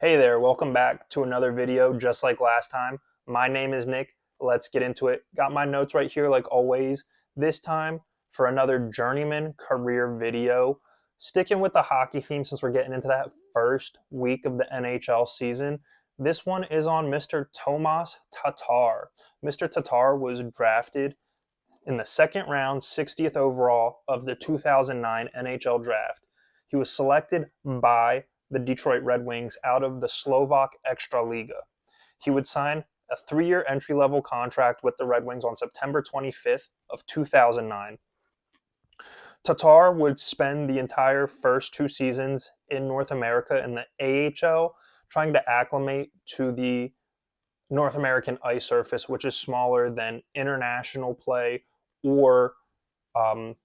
Hey there, welcome back to another video just like last time. My name is Nick. Let's get into it. Got my notes right here like always. This time for another Journeyman career video. Sticking with the hockey theme since we're getting into that first week of the NHL season. This one is on Mr. Tomas Tatar. Mr. Tatar was drafted in the second round, 60th overall of the 2009 NHL draft. He was selected by the Detroit Red Wings out of the Slovak Extraliga. He would sign a 3-year entry-level contract with the Red Wings on September 25th of 2009. Tatar would spend the entire first two seasons in North America in the AHL, trying to acclimate to the North American ice surface, which is smaller than international play or um,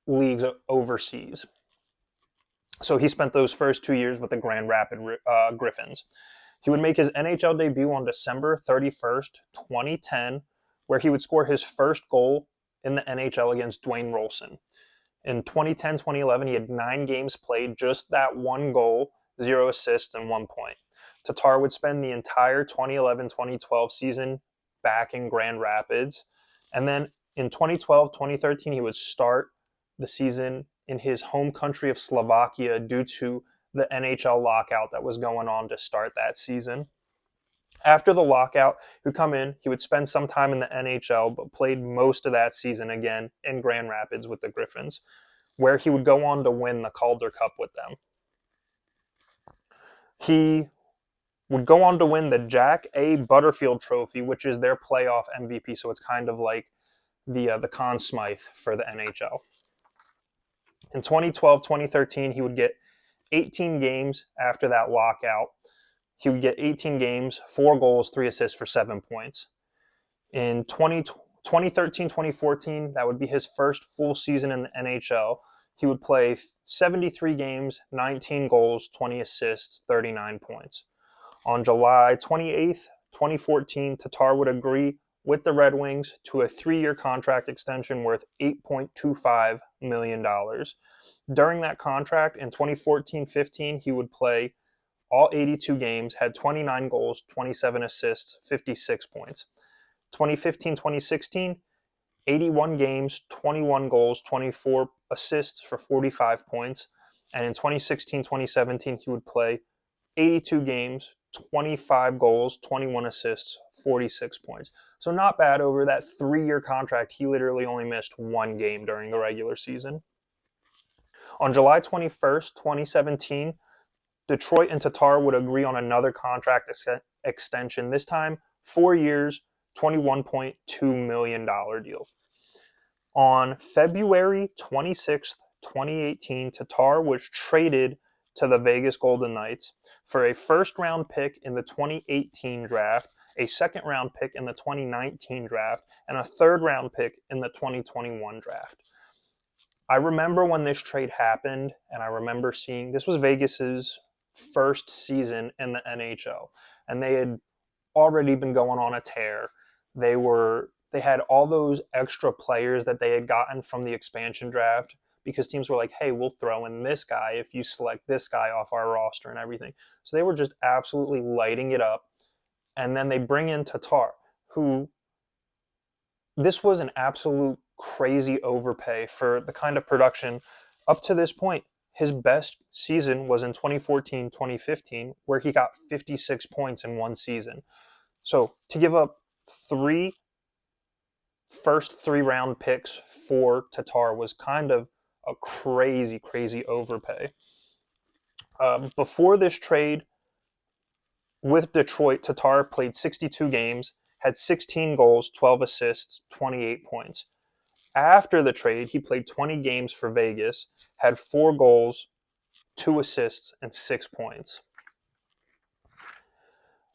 leagues overseas. So he spent those first 2 years with the Grand Rapid Griffins. He would make his NHL debut on December 31st, 2010, where he would score his first goal in the NHL against Dwayne Rolson. In 2010-2011, he had 9 games played, just that one goal, 0 assists, and 1 point. Tatar would spend the entire 2011-2012 season back in Grand Rapids. And then in 2012-2013, he would start the season in his home country of Slovakia due to the NHL lockout that was going on to start that season. After the lockout, he would come in, he would spend some time in the NHL, but played most of that season again in Grand Rapids with the Griffins, where he would go on to win the Calder Cup with them. He would go on to win the Jack A. Butterfield Trophy, which is their playoff MVP, so it's kind of like the Conn Smythe for the NHL. In 2012-2013, he would get 18 games after that lockout. He would get 18 games, 4 goals, 3 assists for 7 points. In 2013-2014, that would be his first full season in the NHL. He would play 73 games, 19 goals, 20 assists, 39 points. On July 28th, 2014, Tatar would agree with the Red Wings to a 3-year contract extension worth $8.25 million. During that contract in 2014-15, he would play all 82 games, had 29 goals, 27 assists, 56 points. 2015-2016, 81 games, 21 goals, 24 assists for 45 points. And in 2016-2017, he would play 82 games, 25 goals, 21 assists, 46 points. So not bad. Over that 3-year contract, he literally only missed 1 game during the regular season. On July 21st, 2017, Detroit and Tatar would agree on another contract extension, this time 4 years, $21.2 million deal. On February 26th, 2018, Tatar was traded to the Vegas Golden Knights for a first-round pick in the 2018 draft, a second-round pick in the 2019 draft, and a third-round pick in the 2021 draft. I remember when this trade happened, and I remember seeing this was Vegas's first season in the NHL, and they had already been going on a tear. They had all those extra players that they had gotten from the expansion draft because teams were like, hey, we'll throw in this guy if you select this guy off our roster and everything. So they were just absolutely lighting it up. And then they bring in Tatar, who this was an absolute crazy overpay for the kind of production up to this point. His best season was in 2014-2015, where he got 56 points in one season. So to give up 3 first 3-round picks for Tatar was kind of a crazy, crazy overpay. Before this trade with Detroit, Tatar played 62 games, had 16 goals, 12 assists, 28 points. After the trade, he played 20 games for Vegas, had 4 goals, 2 assists, and 6 points.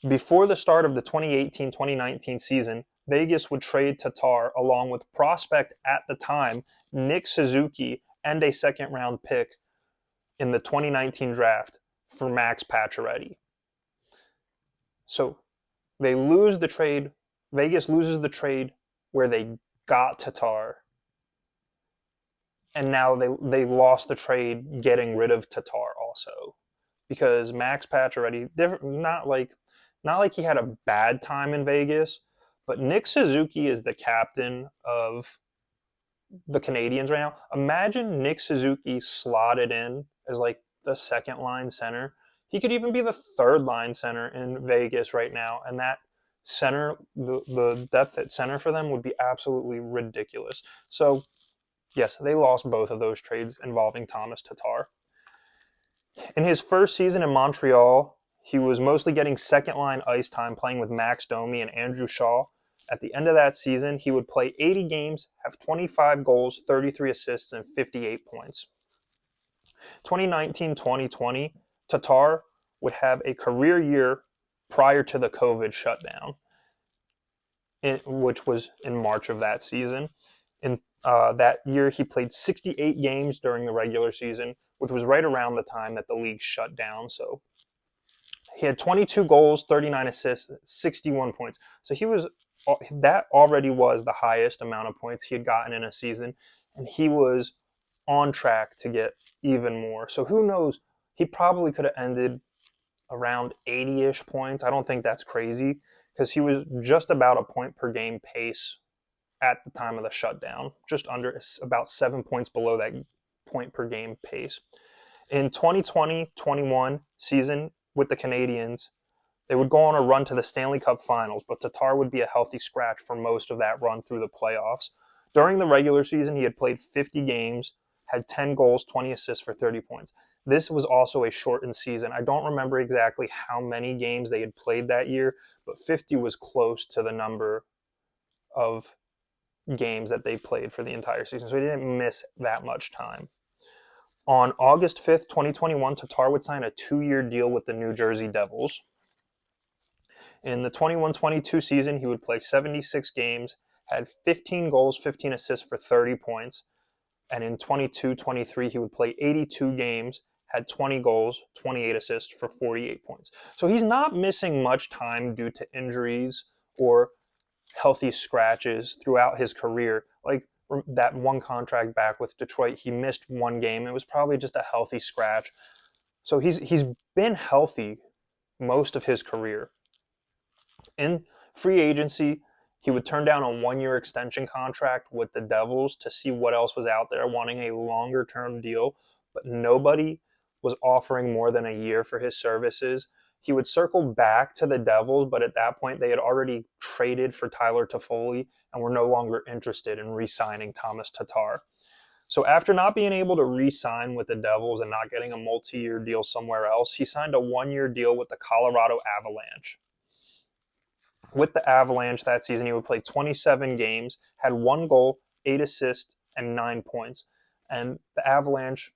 Before the start of the 2018-2019 season, Vegas would trade Tatar along with prospect at the time, Nick Suzuki, and a second-round pick in the 2019 draft for Max Pacioretty. So they lose the trade. Vegas loses the trade where they got Tatar. And now they lost the trade getting rid of Tatar also. because Max Pacioretty, not like he had a bad time in Vegas, but Nick Suzuki is the captain of the Canadians right now. Imagine Nick Suzuki slotted in as like the second line center. He could even be the third line center in Vegas right now, and that center, the depth at center for them would be absolutely ridiculous. So yes, they lost both of those trades involving Tomas Tatar. In his first season in Montreal, he was mostly getting second line ice time playing with Max Domi and Andrew Shaw. At the end of that season, he would play 80 games, have 25 goals, 33 assists, and 58 points. 2019-2020, Tatar would have a career year prior to the COVID shutdown, which was in March of that season. In that year, he played 68 games during the regular season, which was right around the time that the league shut down. So he had 22 goals, 39 assists, 61 points. So that already was the highest amount of points he had gotten in a season, and he was on track to get even more. So who knows? He probably could have ended around 80-ish points. I don't think that's crazy because he was just about a point per game pace at the time of the shutdown, just under about 7 points below that point per game pace. In 2020-21 season with the Canadiens, they would go on a run to the Stanley Cup Finals, but Tatar would be a healthy scratch for most of that run through the playoffs. During the regular season, he had played 50 games, had 10 goals, 20 assists for 30 points. This was also a shortened season. I don't remember exactly how many games they had played that year, but 50 was close to the number of games that they played for the entire season, so he didn't miss that much time. On August 5th, 2021, Tatar would sign a 2-year deal with the New Jersey Devils. In the 21-22 season, he would play 76 games, had 15 goals, 15 assists for 30 points. And in 22-23, he would play 82 games, had 20 goals, 28 assists for 48 points. So he's not missing much time due to injuries or healthy scratches throughout his career. Like that one contract back with Detroit, he missed one game. It was probably just a healthy scratch. So he's been healthy most of his career. In free agency, he would turn down a 1-year extension contract with the Devils to see what else was out there, wanting a longer-term deal, but nobody was offering more than a year for his services. He would circle back to the Devils, but at that point, they had already traded for Tyler Toffoli and were no longer interested in re-signing Tomas Tatar. So after not being able to re-sign with the Devils and not getting a multi-year deal somewhere else, he signed a 1-year deal with the Colorado Avalanche. With the Avalanche that season, he would play 27 games, had 1 goal, 8 assists, and 9 points. And the Avalanche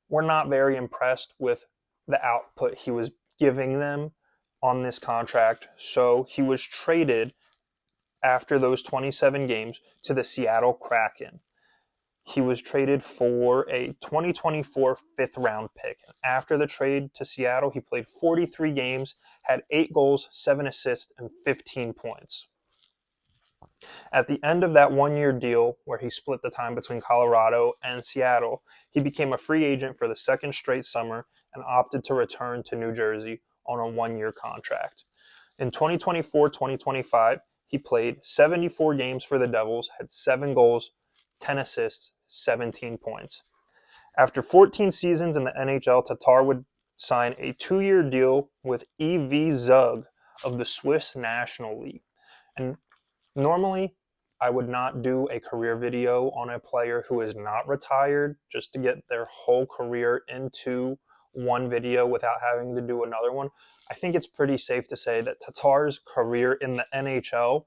were not very impressed with the output he was giving them on this contract. So he was traded after those 27 games to the Seattle Kraken. He was traded for a 2024 fifth-round pick. After the trade to Seattle, he played 43 games, had 8 goals, 7 assists, and 15 points. At the end of that 1-year deal, where he split the time between Colorado and Seattle, he became a free agent for the second straight summer and opted to return to New Jersey on a 1-year contract. In 2024-2025, he played 74 games for the Devils, had 7 goals, 10 assists, 17 points. After 14 seasons in the NHL, Tatar would sign a 2-year deal with EV Zug of the Swiss National League. And normally, I would not do a career video on a player who is not retired just to get their whole career into one video without having to do another one. I think it's pretty safe to say that Tatar's career in the NHL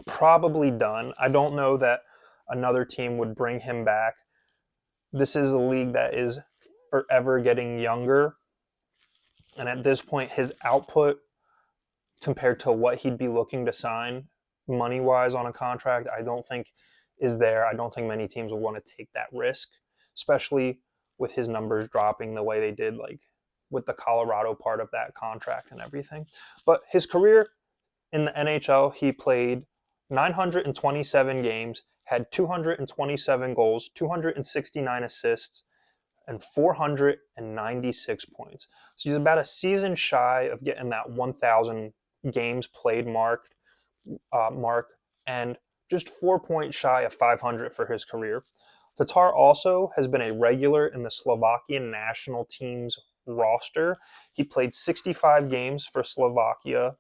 probably done. I don't know that another team would bring him back. This is a league that is forever getting younger. And at this point, his output compared to what he'd be looking to sign money-wise on a contract, I don't think is there. I don't think many teams will want to take that risk, especially with his numbers dropping the way they did, like with the Colorado part of that contract and everything. But his career in the NHL, he played 927 games, had 227 goals, 269 assists, and 496 points. So he's about a season shy of getting that 1,000 games played mark, and just 4 points shy of 500 for his career. Tatar also has been a regular in the Slovakian national team's roster. He played 65 games for Slovakia,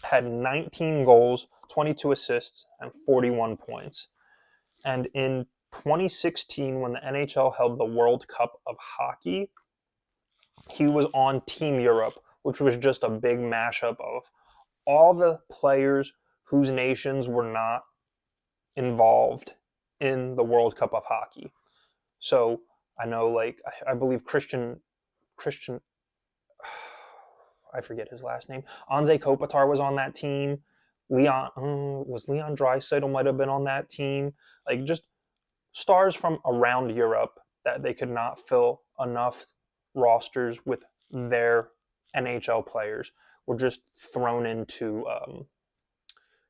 had 19 goals, 22 assists, and 41 points. And in 2016, when the NHL held the World Cup of Hockey, he was on Team Europe, which was just a big mashup of all the players whose nations were not involved in the World Cup of Hockey. So I know, like, I believe Christian, I forget his last name. Anze Kopitar was on that team. Leon Draisaitl might have been on that team. Like, just stars from around Europe that they could not fill enough rosters with their NHL players were just thrown into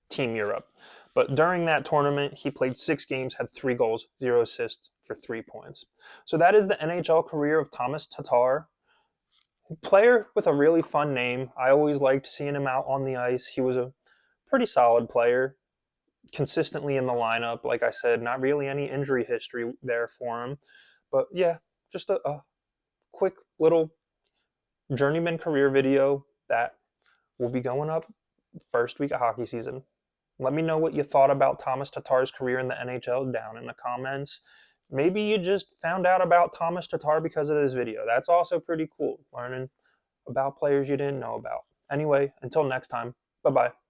Team Europe. But during that tournament, he played 6 games, had 3 goals, 0 assists for 3 points. So that is the NHL career of Tomas Tatar. Player with a really fun name. I always liked seeing him out on the ice. He was a pretty solid player, consistently in the lineup. Like I said, not really any injury history there for him. But yeah, just a quick little journeyman career video that will be going up first week of hockey season. Let me know what you thought about Tomas Tatar's career in the NHL down in the comments. Maybe you just found out about Tomas Tatar because of this video. That's also pretty cool, learning about players you didn't know about. Anyway, until next time, bye-bye.